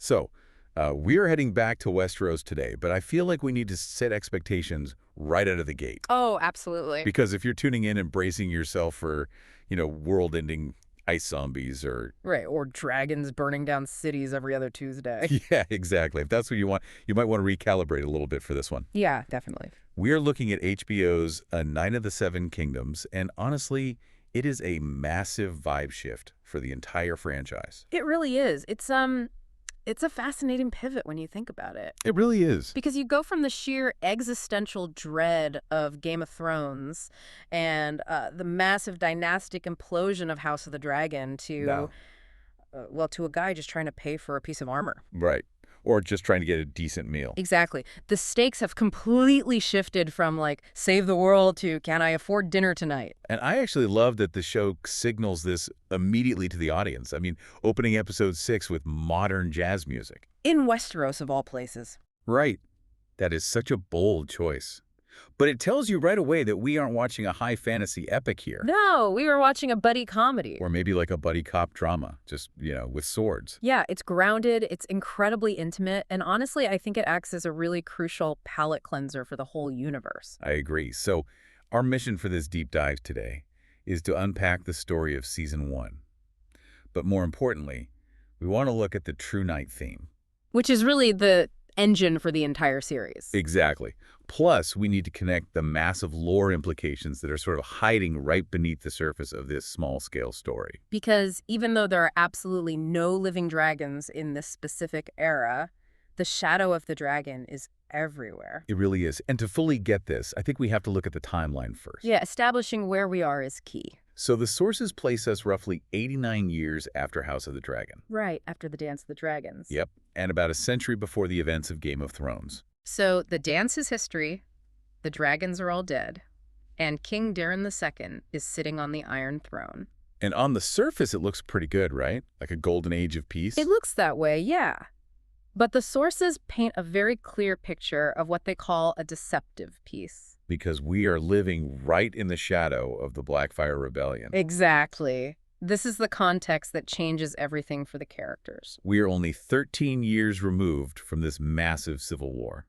So, we're heading back to Westeros today, but I feel like we need to set expectations right out of the gate. Oh, absolutely. Because if you're tuning in and bracing yourself for, world-ending ice zombies or... Right, or dragons burning down cities every other Tuesday. Yeah, exactly. If that's what you want, you might want to recalibrate a little bit for this one. Yeah, definitely. We're looking at HBO's A Night of the Seven Kingdoms, and honestly, it is a massive vibe shift for the entire franchise. It really is. It's a fascinating pivot when you think about it. It really is. Because you go from the sheer existential dread of Game of Thrones and the massive dynastic implosion of House of the Dragon to, to a guy just trying to pay for a piece of armor. Right. Or just trying to get a decent meal. Exactly. The stakes have completely shifted from, like, save the world to can I afford dinner tonight? And I actually love that the show signals this immediately to the audience. I mean, opening episode 6 with modern jazz music. In Westeros, of all places. Right. That is such a bold choice. But it tells you right away that we aren't watching a high fantasy epic here. No, we were watching a buddy comedy. Or maybe like a buddy cop drama, just, with swords. Yeah, it's grounded, it's incredibly intimate, and honestly, I think it acts as a really crucial palate cleanser for the whole universe. I agree. So our mission for this deep dive today is to unpack the story of Season 1. But more importantly, we want to look at the True Night theme. Which is really the engine for the entire series. Exactly. Plus, we need to connect the massive lore implications that are sort of hiding right beneath the surface of this small-scale story. Because even though there are absolutely no living dragons in this specific era, the shadow of the dragon is everywhere. It really is. And to fully get this, I think we have to look at the timeline first. Yeah, establishing where we are is key. So the sources place us roughly 89 years after House of the Dragon. Right, after the Dance of the Dragons. Yep, and about a century before the events of Game of Thrones. So the dance is history, the dragons are all dead, and King Daeron II is sitting on the Iron Throne. And on the surface, it looks pretty good, right? Like a golden age of peace? It looks that way, yeah. But the sources paint a very clear picture of what they call a deceptive peace. Because we are living right in the shadow of the Blackfyre Rebellion. Exactly. This is the context that changes everything for the characters. We are only 13 years removed from this massive civil war.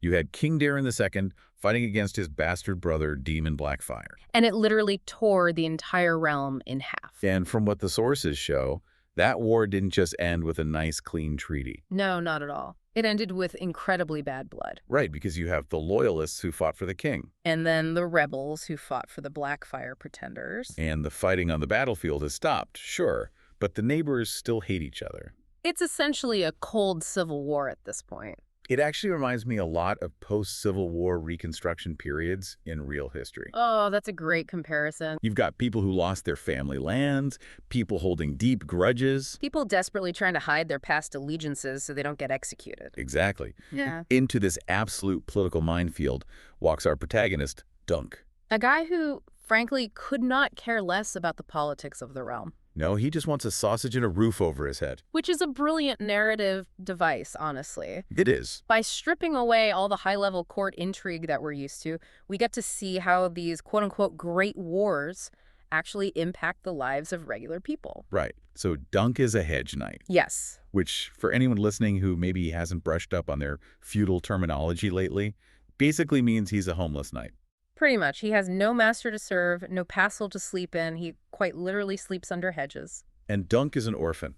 You had King Daeron II fighting against his bastard brother, Demon Blackfyre. And it literally tore the entire realm in half. And from what the sources show, that war didn't just end with a nice, clean treaty. No, not at all. It ended with incredibly bad blood. Right, because you have the loyalists who fought for the king. And then the rebels who fought for the Blackfyre pretenders. And the fighting on the battlefield has stopped, sure, but the neighbors still hate each other. It's essentially a cold civil war at this point. It actually reminds me a lot of post-Civil War Reconstruction periods in real history. Oh, that's a great comparison. You've got people who lost their family lands, people holding deep grudges. People desperately trying to hide their past allegiances so they don't get executed. Exactly. Yeah. Into this absolute political minefield walks our protagonist, Dunk. A guy who, frankly, could not care less about the politics of the realm. No, he just wants a sausage and a roof over his head. Which is a brilliant narrative device, honestly. It is. By stripping away all the high-level court intrigue that we're used to, we get to see how these quote-unquote great wars actually impact the lives of regular people. Right. So Dunk is a hedge knight. Yes. Which, for anyone listening who maybe hasn't brushed up on their feudal terminology lately, basically means he's a homeless knight. Pretty much. He has no master to serve, no castle to sleep in. He quite literally sleeps under hedges. And Dunk is an orphan.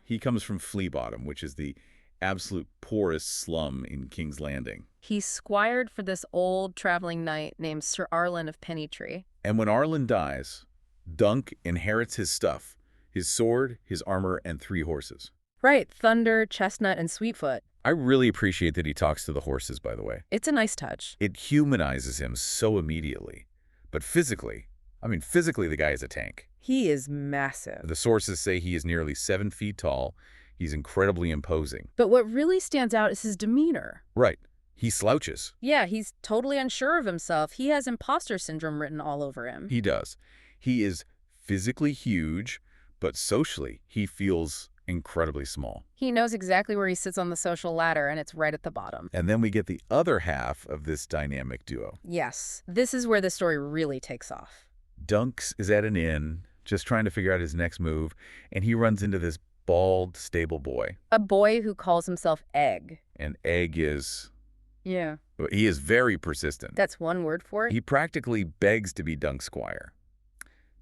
He comes from Flea Bottom, which is the absolute poorest slum in King's Landing. He's squired for this old traveling knight named Sir Arlen of Pennytree. And when Arlen dies, Dunk inherits his stuff, his sword, his armor, and 3 horses. Right, Thunder, Chestnut, and Sweetfoot. I really appreciate that he talks to the horses, by the way. It's a nice touch. It humanizes him so immediately. But physically, the guy is a tank. He is massive. The sources say he is nearly 7 feet tall. He's incredibly imposing. But what really stands out is his demeanor. Right. He slouches. Yeah, he's totally unsure of himself. He has imposter syndrome written all over him. He does. He is physically huge, but socially, he feels incredibly small. He knows exactly where he sits on the social ladder, and it's right at the bottom. And then we get the other half of this dynamic duo. Yes, this is where the story really takes off. Dunks is at an inn, just trying to figure out his next move, and he runs into this bald, stable boy. A boy who calls himself Egg. And Egg is... Yeah. He is very persistent. That's one word for it? He practically begs to be Dunk's squire.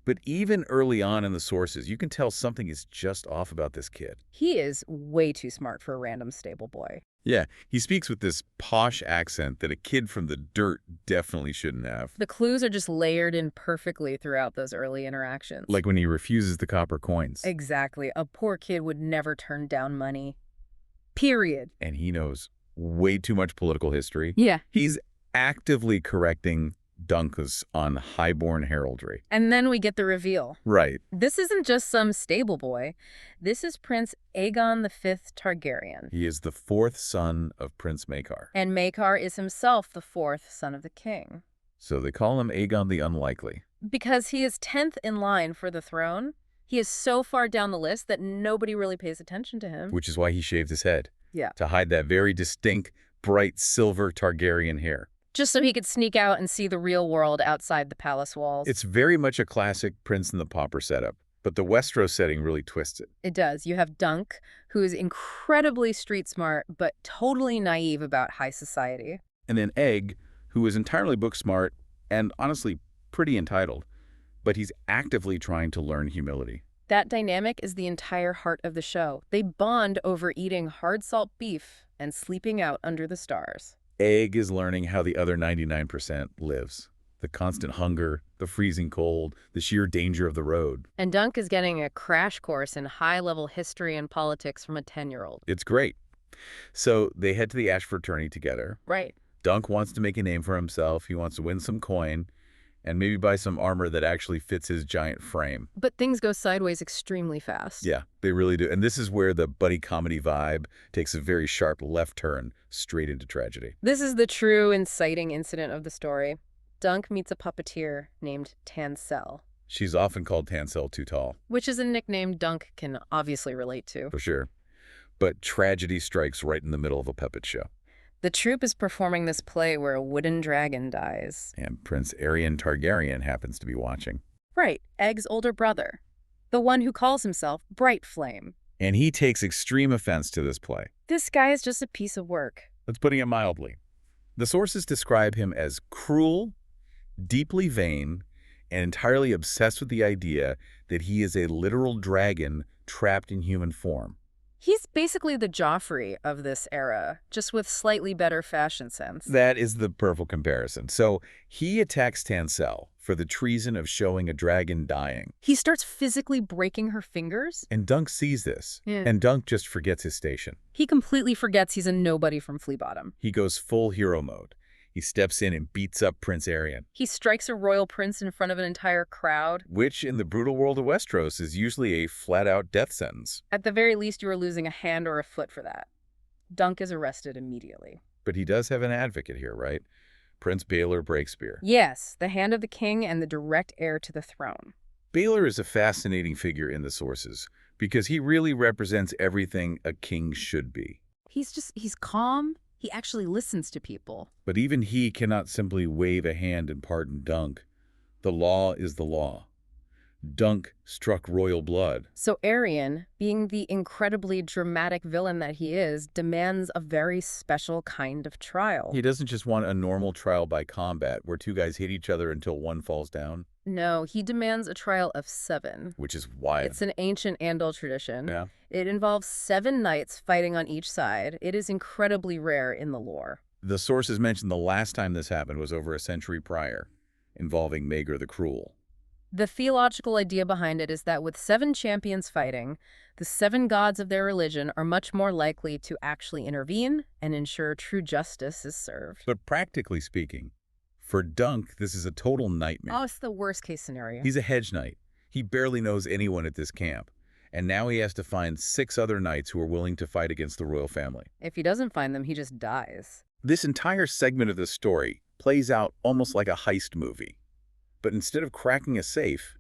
But even early on in the sources, you can tell something is just off about this kid. He is way too smart for a random stable boy. Yeah, he speaks with this posh accent that a kid from the dirt definitely shouldn't have. The clues are just layered in perfectly throughout those early interactions. Like when he refuses the copper coins. Exactly. A poor kid would never turn down money. Period. And he knows way too much political history. Yeah. He's actively correcting Dunkus on highborn heraldry. And then we get the reveal. Right. This isn't just some stable boy. This is Prince Aegon V Targaryen. He is the fourth son of Prince Maekar. And Maekar is himself the fourth son of the king. So they call him Aegon the Unlikely. Because he is 10th in line for the throne. He is so far down the list that nobody really pays attention to him. Which is why he shaved his head. Yeah. To hide that very distinct, bright silver Targaryen hair. Just so he could sneak out and see the real world outside the palace walls. It's very much a classic Prince and the Pauper setup, but the Westeros setting really twists it. It does. You have Dunk, who is incredibly street smart, but totally naive about high society. And then Egg, who is entirely book smart and honestly pretty entitled, but he's actively trying to learn humility. That dynamic is the entire heart of the show. They bond over eating hard salt beef and sleeping out under the stars. Egg is learning how the other 99% lives. The constant hunger, the freezing cold, the sheer danger of the road. And Dunk is getting a crash course in high-level history and politics from a 10-year-old. It's great. So they head to the Ashford Tourney together. Right. Dunk wants to make a name for himself. He wants to win some coin and maybe buy some armor that actually fits his giant frame. But things go sideways extremely fast. Yeah, they really do. And this is where the buddy comedy vibe takes a very sharp left turn straight into tragedy. This is the true inciting incident of the story. Dunk meets a puppeteer named Tansel. She's often called Tansel Too Tall. Which is a nickname Dunk can obviously relate to. For sure. But tragedy strikes right in the middle of a puppet show. The troupe is performing this play where a wooden dragon dies. And Prince Aerion Targaryen happens to be watching. Right, Egg's older brother. The one who calls himself Bright Flame. And he takes extreme offense to this play. This guy is just a piece of work. That's putting it mildly. The sources describe him as cruel, deeply vain, and entirely obsessed with the idea that he is a literal dragon trapped in human form. He's basically the Joffrey of this era, just with slightly better fashion sense. That is the perfect comparison. So he attacks Tansel for the treason of showing a dragon dying. He starts physically breaking her fingers? And Dunk sees this. Yeah. And Dunk just forgets his station. He completely forgets he's a nobody from Flea Bottom. He goes full hero mode. He steps in and beats up Prince Aerion. He strikes a royal prince in front of an entire crowd. Which, in the brutal world of Westeros, is usually a flat-out death sentence. At the very least, you are losing a hand or a foot for that. Dunk is arrested immediately. But he does have an advocate here, right? Prince Baelor Breakspear. Yes, the hand of the king and the direct heir to the throne. Baelor is a fascinating figure in the sources because he really represents everything a king should be. He's calm. He actually listens to people. But even he cannot simply wave a hand and pardon Dunk. The law is the law. Dunk struck royal blood. So Aerion, being the incredibly dramatic villain that he is, demands a very special kind of trial. He doesn't just want a normal trial by combat where two guys hit each other until one falls down. No, he demands a trial of 7. Which is wild. It's an ancient Andal tradition. Yeah. It involves 7 knights fighting on each side. It is incredibly rare in the lore. The sources mentioned the last time this happened was over a century prior, involving Maegor the Cruel. The theological idea behind it is that with 7 champions fighting, the 7 gods of their religion are much more likely to actually intervene and ensure true justice is served. But practically speaking, for Dunk, this is a total nightmare. Oh, it's the worst case scenario. He's a hedge knight. He barely knows anyone at this camp. And now he has to find 6 other knights who are willing to fight against the royal family. If he doesn't find them, he just dies. This entire segment of the story plays out almost like a heist movie. But instead of cracking a safe,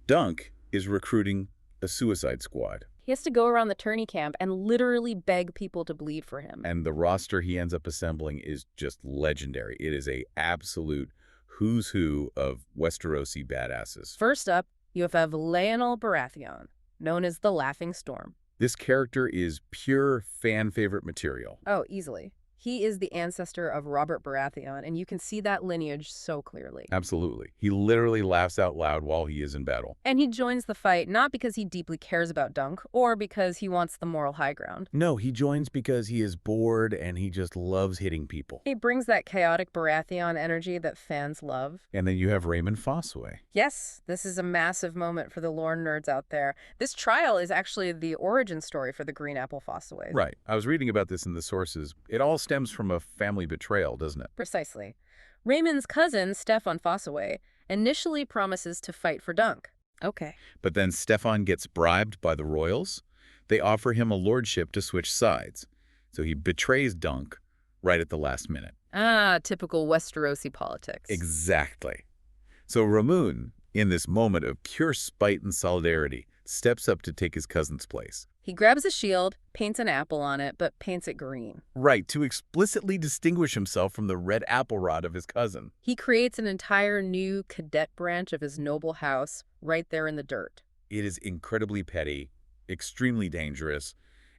Dunk is recruiting a suicide squad. He has to go around the tourney camp and literally beg people to bleed for him. And the roster he ends up assembling is just legendary. It is an absolute who's who of Westerosi badasses. First up, you have Lionel Baratheon, known as the Laughing Storm. This character is pure fan favorite material. Oh, easily. He is the ancestor of Robert Baratheon, and you can see that lineage so clearly. Absolutely. He literally laughs out loud while he is in battle. And he joins the fight not because he deeply cares about Dunk or because he wants the moral high ground. No, he joins because he is bored and he just loves hitting people. He brings that chaotic Baratheon energy that fans love. And then you have Raymond Fossaway. Yes, this is a massive moment for the lore nerds out there. This trial is actually the origin story for the Green Apple Fossaways. Right. I was reading about this in the sources. It all stems from a family betrayal, doesn't it? Precisely. Raymond's cousin, Stefan Fossaway, initially promises to fight for Dunk. Okay. But then Stefan gets bribed by the royals. They offer him a lordship to switch sides. So he betrays Dunk right at the last minute. Ah, typical Westerosi politics. Exactly. So Ramun, in this moment of pure spite and solidarity, steps up to take his cousin's place. He grabs a shield, paints an apple on it, but paints it green. Right, to explicitly distinguish himself from the red apple rod of his cousin. He creates an entire new cadet branch of his noble house right there in the dirt. It is incredibly petty, extremely dangerous,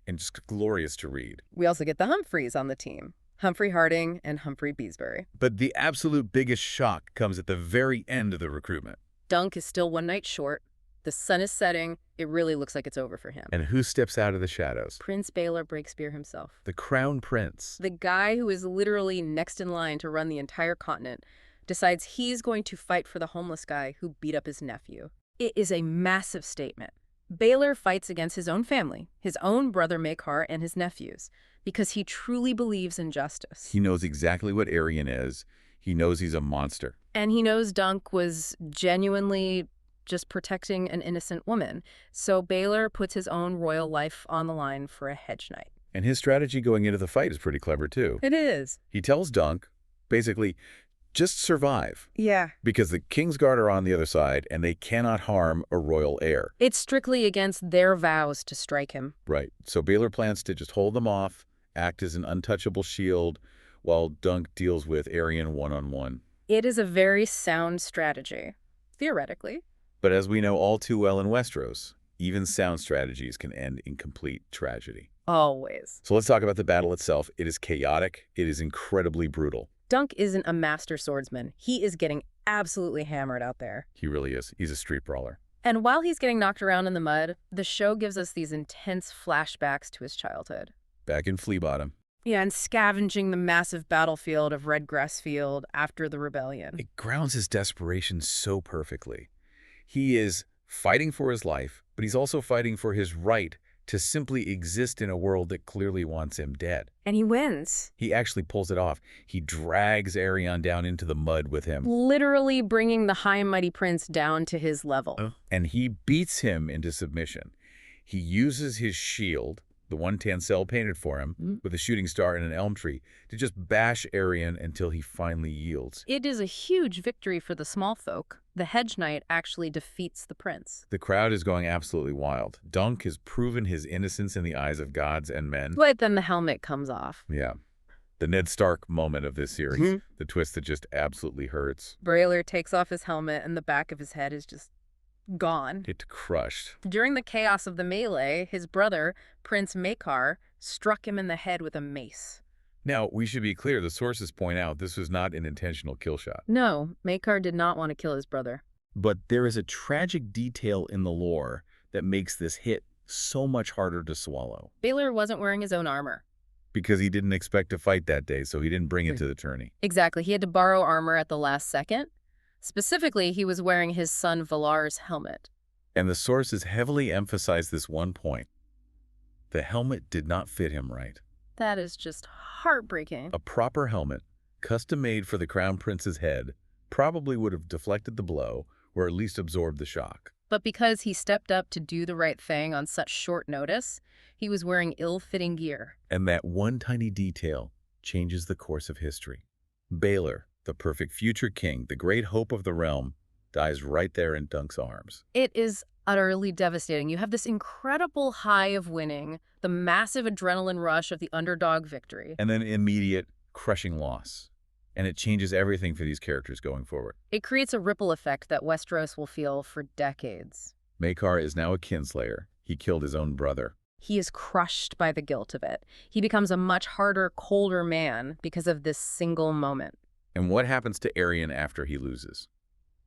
and just glorious to read. We also get the Humphreys on the team. Humphrey Harding and Humphrey Beesbury. But the absolute biggest shock comes at the very end of the recruitment. Dunk is still one night short. The sun is setting. It really looks like it's over for him. And who steps out of the shadows? Prince Baelor Breakspear himself. The Crown Prince. The guy who is literally next in line to run the entire continent decides he's going to fight for the homeless guy who beat up his nephew. It is a massive statement. Baelor fights against his own family, his own brother Maekar and his nephews, because he truly believes in justice. He knows exactly what Aerion is. He knows he's a monster. And he knows Dunk was genuinely just protecting an innocent woman. So Baelor puts his own royal life on the line for a hedge knight. And his strategy going into the fight is pretty clever, too. It is. He tells Dunk, basically, just survive. Yeah. Because the Kingsguard are on the other side, and they cannot harm a royal heir. It's strictly against their vows to strike him. Right. So Baelor plans to just hold them off, act as an untouchable shield, while Dunk deals with Aerion one-on-one. It is a very sound strategy, theoretically. But as we know all too well in Westeros, even sound strategies can end in complete tragedy. Always. So let's talk about the battle itself. It is chaotic. It is incredibly brutal. Dunk isn't a master swordsman. He is getting absolutely hammered out there. He really is. He's a street brawler. And while he's getting knocked around in the mud, the show gives us these intense flashbacks to his childhood. Back in Flea Bottom. Yeah, and scavenging the massive battlefield of Redgrass Field after the rebellion. It grounds his desperation so perfectly. He is fighting for his life, but he's also fighting for his right to simply exist in a world that clearly wants him dead. And he wins. He actually pulls it off. He drags Aerion down into the mud with him. Literally bringing the high and mighty prince down to his level. And he beats him into submission. He uses his shield, the one Tancel painted for him, with a shooting star and an elm tree, to just bash Aerion until he finally yields. It is a huge victory for the small folk. The hedge knight actually defeats the prince. The crowd is going absolutely wild. Dunk has proven his innocence in the eyes of gods and men. But then the helmet comes off. Yeah. The Ned Stark moment of this series. The twist that just absolutely hurts. Baelor takes off his helmet and the back of his head is just gone. It's crushed. During the chaos of the melee, his brother, Prince Maekar, struck him in the head with a mace. Now, we should be clear, the sources point out this was not an intentional kill shot. No, Maekar did not want to kill his brother. But there is a tragic detail in the lore that makes this hit so much harder to swallow. Baelor wasn't wearing his own armor. Because he didn't expect to fight that day, so he didn't bring it to the tourney. Exactly. He had to borrow armor at the last second. Specifically, he was wearing his son Valar's helmet. And the sources heavily emphasize this one point. The helmet did not fit him right. That is just heartbreaking. A proper helmet, custom-made for the Crown Prince's head, probably would have deflected the blow, or at least absorbed the shock. But because he stepped up to do the right thing on such short notice, he was wearing ill-fitting gear. And that one tiny detail changes the course of history. Baelor, the perfect future king, the great hope of the realm, dies right there in Dunk's arms. It is utterly devastating. You have this incredible high of winning, the massive adrenaline rush of the underdog victory. And then immediate, crushing loss. And it changes everything for these characters going forward. It creates a ripple effect that Westeros will feel for decades. Maekar is now a kinslayer. He killed his own brother. He is crushed by the guilt of it. He becomes a much harder, colder man because of this single moment. And what happens to Aerion after he loses?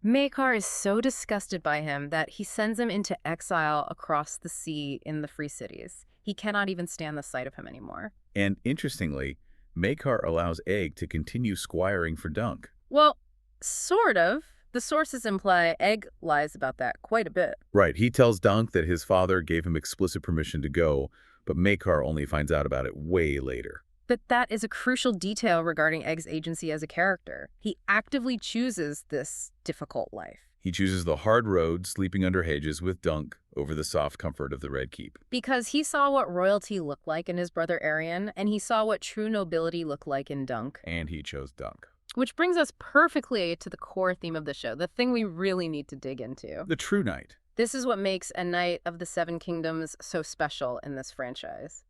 Maekar is so disgusted by him that he sends him into exile across the sea in the Free Cities. He cannot even stand the sight of him anymore. And interestingly, Maekar allows Egg to continue squiring for Dunk. Well, sort of. The sources imply Egg lies about that quite a bit. Right, he tells Dunk that his father gave him explicit permission to go, but Maekar only finds out about it way later. But that is a crucial detail regarding Egg's agency as a character. He actively chooses this difficult life. He chooses the hard road, sleeping under hedges with Dunk, over the soft comfort of the Red Keep. Because he saw what royalty looked like in his brother Aerion, and he saw what true nobility looked like in Dunk. And he chose Dunk. Which brings us perfectly to the core theme of the show, the thing we really need to dig into. The true knight. This is what makes a Knight of the Seven Kingdoms so special in this franchise.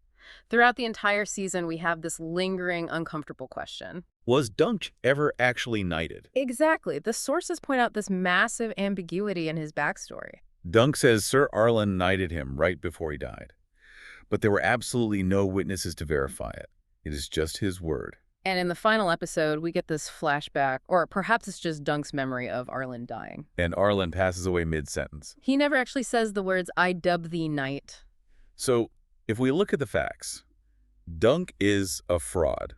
Throughout the entire season, we have this lingering, uncomfortable question. Was Dunk ever actually knighted? Exactly. The sources point out this massive ambiguity in his backstory. Dunk says Sir Arlen knighted him right before he died. But there were absolutely no witnesses to verify it. It is just his word. And in the final episode, we get this flashback, or perhaps it's just Dunk's memory of Arlen dying. And Arlen passes away mid-sentence. He never actually says the words, "I dub thee knight." So, if we look at the facts, Dunk is a fraud,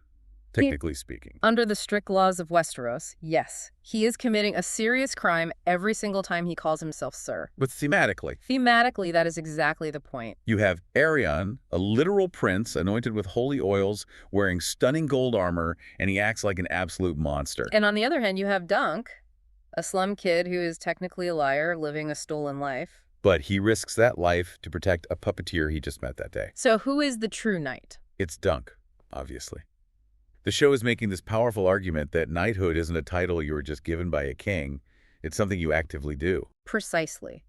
technically speaking. Under the strict laws of Westeros, yes, he is committing a serious crime every single time he calls himself Sir. But thematically, That is exactly the point. you have Aerion, a literal prince anointed with holy oils, wearing stunning gold armor, and he acts like an absolute monster. And on the other hand, you have Dunk, a slum kid who is technically a liar, living a stolen life. But he risks that life to protect a puppeteer he just met that day. So who is the true knight? It's Dunk, obviously. The show is making this powerful argument that knighthood isn't a title you were just given by a king. It's something you actively do. Precisely.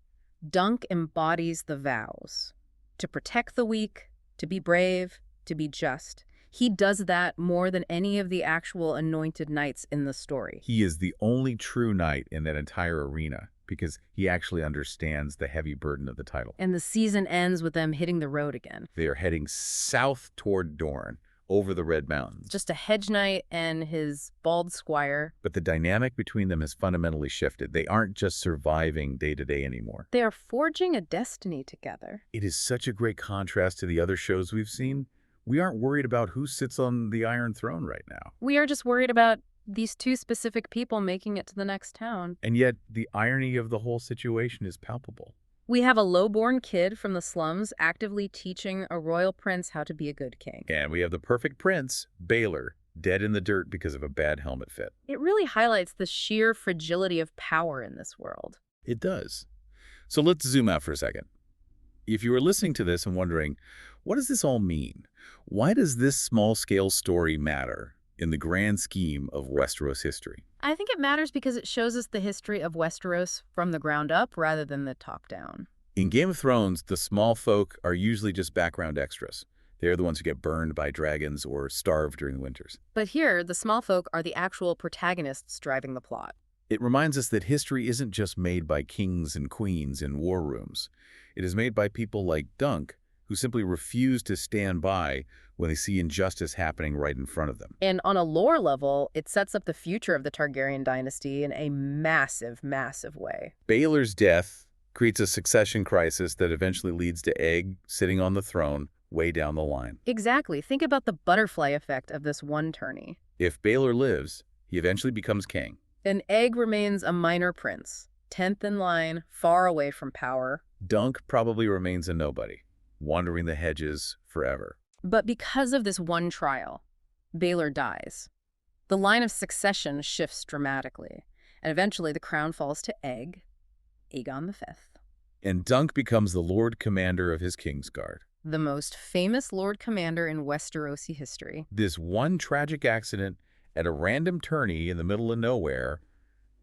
Dunk embodies the vows. To protect the weak, to be brave, to be just. He does that more than any of the actual anointed knights in the story. He is the only true knight in that entire arena because he actually understands the heavy burden of the title. And the season ends with them hitting the road again. They are heading south toward Dorne, over the Red Mountains. Just a hedge knight and his bald squire. But the dynamic between them has fundamentally shifted. They aren't just surviving day to day anymore. They are forging a destiny together. It is such a great contrast to the other shows we've seen. We aren't worried about who sits on the Iron Throne right now. We are just worried about these two specific people making it to the next town. And yet, the irony of the whole situation is palpable. We have a low-born kid from the slums actively teaching a royal prince how to be a good king. And we have the perfect prince, Baelor, dead in the dirt because of a bad helmet fit. It really highlights the sheer fragility of power in this world. It does. So let's zoom out for a second. If you were listening to this and wondering, what does this all mean? Why does this small-scale story matter in the grand scheme of Westeros history? I think it matters because it shows us the history of Westeros from the ground up rather than the top down. In Game of Thrones, the small folk are usually just background extras. They're the ones who get burned by dragons or starve during the winters. But here, the small folk are the actual protagonists driving the plot. It reminds us that history isn't just made by kings and queens in war rooms. It is made by people like Dunk, who simply refuse to stand by when they see injustice happening right in front of them. And on a lore level, it sets up the future of the Targaryen dynasty in a massive, massive way. Baelor's death creates a succession crisis that eventually leads to Egg sitting on the throne way down the line. Exactly. Think about the butterfly effect of this one tourney. If Baelor lives, he eventually becomes king. Then Egg remains a minor prince, 10th in line, far away from power. Dunk probably remains a nobody, wandering the hedges forever. But because of this one trial, Baelor dies. The line of succession shifts dramatically, and eventually the crown falls to Egg, Aegon V. And Dunk becomes the Lord Commander of his Kingsguard. The most famous Lord Commander in Westerosi history. This one tragic accident at a random tourney in the middle of nowhere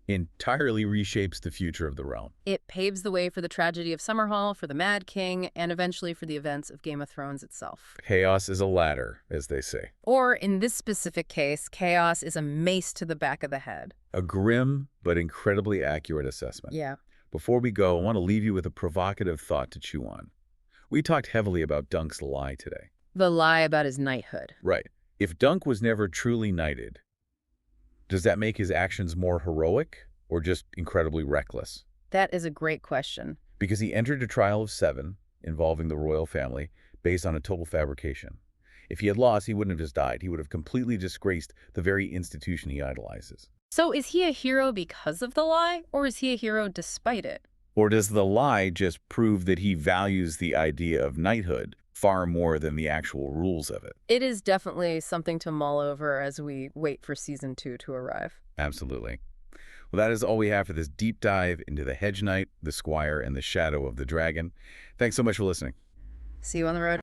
entirely reshapes the future of the realm. It paves the way for the tragedy of Summerhall, for the Mad King, and eventually for the events of Game of Thrones itself. Chaos is a ladder, as they say. Or, in this specific case, chaos is a mace to the back of the head. A grim but incredibly accurate assessment. Yeah. Before we go, I want to leave you with a provocative thought to chew on. We talked heavily about Dunk's lie today. The lie about his knighthood. Right. If Dunk was never truly knighted, does that make his actions more heroic or just incredibly reckless? That is a great question. Because he entered a trial of 7 involving the royal family based on a total fabrication. If he had lost, he wouldn't have just died. He would have completely disgraced the very institution he idolizes. So is he a hero because of the lie, or is he a hero despite it? Or does the lie just prove that he values the idea of knighthood far more than the actual rules of it? It is definitely something to mull over as we wait for Season 2 to arrive. Absolutely. Well, that is all we have for this deep dive into the Hedge Knight, the Squire, and the Shadow of the Dragon. Thanks so much for listening. See you on the road.